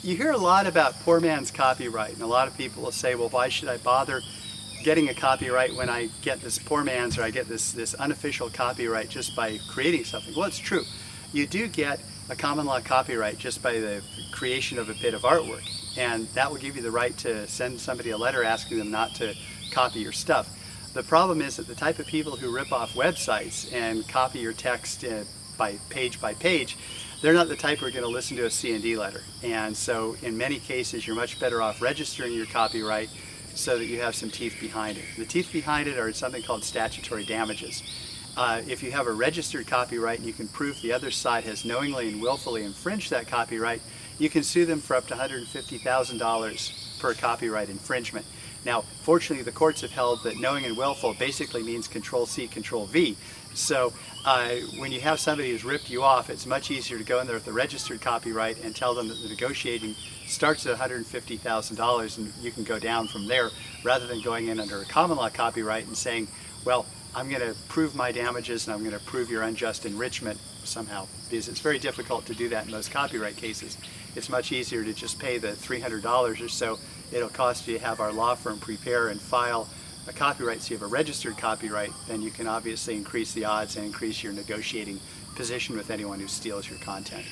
You hear a lot about poor man's copyright, and a lot of people will say, well, why should I bother getting a copyright when I get this poor man's, or I get this unofficial copyright just by creating something? Well, it's true. You do get a common law copyright just by the creation of a bit of artwork, and that will give you the right to send somebody a letter asking them not to copy your stuff. The problem is that the type of people who rip off websites and copy your text by page, they're not the type who are going to listen to a C&D letter. And so in many cases, you're much better off registering your copyright so that you have some teeth behind it. The teeth behind it are something called statutory damages. If you have a registered copyright and you can prove the other side has knowingly and willfully infringed that copyright, you can sue them for up to $150,000 per copyright infringement. Now, fortunately, the courts have held that knowing and willful basically means Control-C, Control-V. So when you have somebody who's ripped you off, it's much easier to go in there with a registered copyright and tell them that the negotiating starts at $150,000 and you can go down from there, rather than going in under a common law copyright and saying, well, I'm going to prove my damages and I'm going to prove your unjust enrichment somehow, because it's very difficult to do that in most copyright cases. It's much easier to just pay the $300 or so it'll cost you to have our law firm prepare and file a copyright, so you have a registered copyright. Then you can obviously increase the odds and increase your negotiating position with anyone who steals your content.